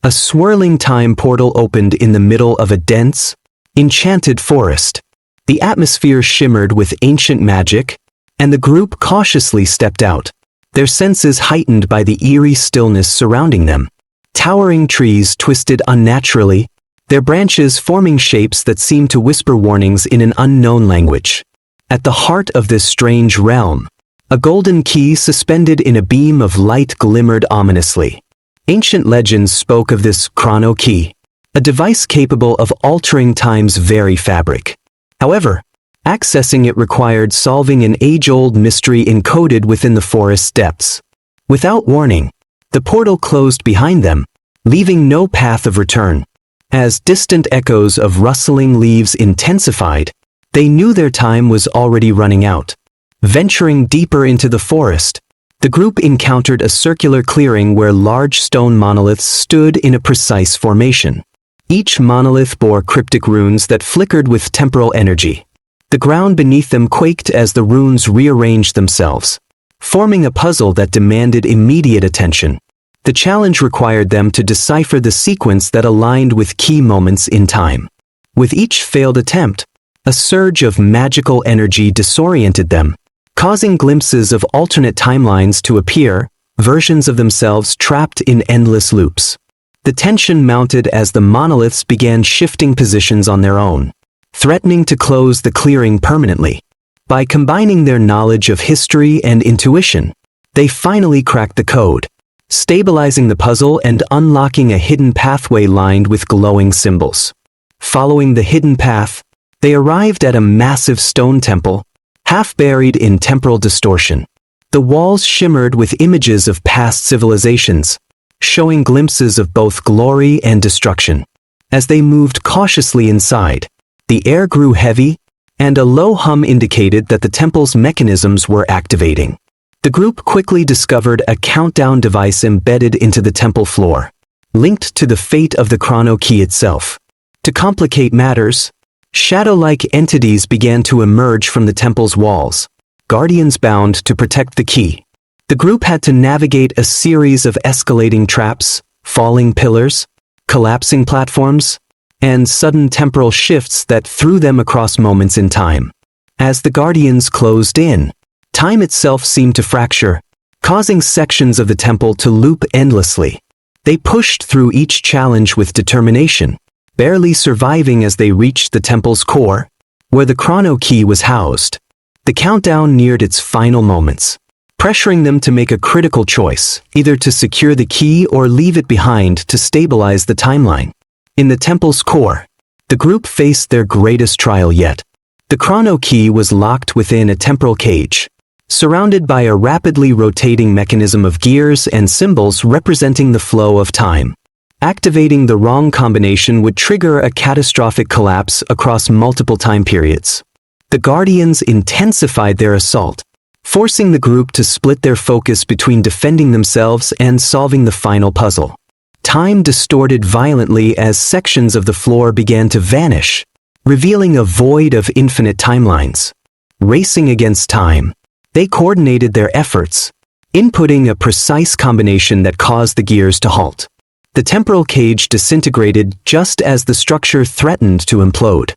A swirling time portal opened in the middle of a dense, enchanted forest. The atmosphere shimmered with ancient magic, and the group cautiously stepped out, their senses heightened by the eerie stillness surrounding them. Towering trees twisted unnaturally, their branches forming shapes that seemed to whisper warnings in an unknown language. At the heart of this strange realm, a golden key suspended in a beam of light glimmered ominously. Ancient legends spoke of this chrono key, a device capable of altering time's very fabric. However, accessing it required solving an age-old mystery encoded within the forest's depths. Without warning, the portal closed behind them, leaving no path of return. As distant echoes of rustling leaves intensified, they knew their time was already running out. Venturing deeper into the forest, the group encountered a circular clearing where large stone monoliths stood in a precise formation. Each monolith bore cryptic runes that flickered with temporal energy. The ground beneath them quaked as the runes rearranged themselves, forming a puzzle that demanded immediate attention. The challenge required them to decipher the sequence that aligned with key moments in time. With each failed attempt, a surge of magical energy disoriented them, causing glimpses of alternate timelines to appear, versions of themselves trapped in endless loops. The tension mounted as the monoliths began shifting positions on their own, threatening to close the clearing permanently. By combining their knowledge of history and intuition, they finally cracked the code, stabilizing the puzzle and unlocking a hidden pathway lined with glowing symbols. Following the hidden path, they arrived at a massive stone temple, half buried in temporal distortion. The walls shimmered with images of past civilizations, showing glimpses of both glory and destruction. As they moved cautiously inside, the air grew heavy, and a low hum indicated that the temple's mechanisms were activating. The group quickly discovered a countdown device embedded into the temple floor, linked to the fate of the chrono key itself. To complicate matters, shadow-like entities began to emerge from the temple's walls, guardians bound to protect the key. The group had to navigate a series of escalating traps, falling pillars, collapsing platforms, and sudden temporal shifts that threw them across moments in time. As the guardians closed in, time itself seemed to fracture, causing sections of the temple to loop endlessly. They pushed through each challenge with determination, barely surviving as they reached the temple's core, where the chrono key was housed. The countdown neared its final moments, pressuring them to make a critical choice, either to secure the key or leave it behind to stabilize the timeline. In the temple's core, the group faced their greatest trial yet. The chrono key was locked within a temporal cage, surrounded by a rapidly rotating mechanism of gears and symbols representing the flow of time. Activating the wrong combination would trigger a catastrophic collapse across multiple time periods. The Guardians intensified their assault, forcing the group to split their focus between defending themselves and solving the final puzzle. Time distorted violently as sections of the floor began to vanish, revealing a void of infinite timelines. Racing against time, they coordinated their efforts, inputting a precise combination that caused the gears to halt. The temporal cage disintegrated just as the structure threatened to implode.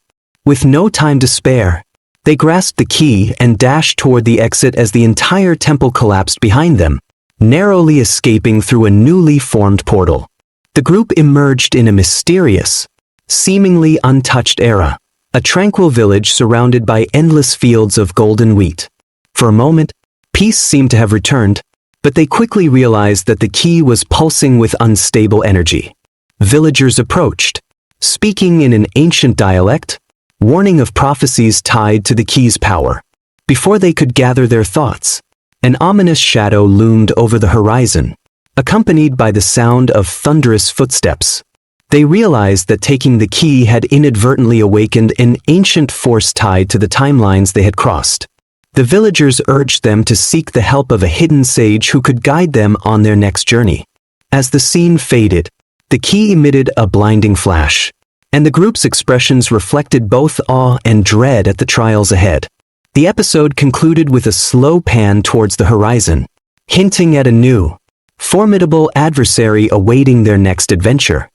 With no time to spare, they grasped the key and dashed toward the exit as the entire temple collapsed behind them, narrowly escaping through a newly formed portal. The group emerged in a mysterious, seemingly untouched era, a tranquil village surrounded by endless fields of golden wheat. For a moment, peace seemed to have returned, but they quickly realized that the key was pulsing with unstable energy. Villagers approached, speaking in an ancient dialect, warning of prophecies tied to the key's power. Before they could gather their thoughts, an ominous shadow loomed over the horizon, accompanied by the sound of thunderous footsteps. They realized that taking the key had inadvertently awakened an ancient force tied to the timelines they had crossed. The villagers urged them to seek the help of a hidden sage who could guide them on their next journey. As the scene faded, the key emitted a blinding flash, and the group's expressions reflected both awe and dread at the trials ahead. The episode concluded with a slow pan towards the horizon, hinting at a new, formidable adversary awaiting their next adventure.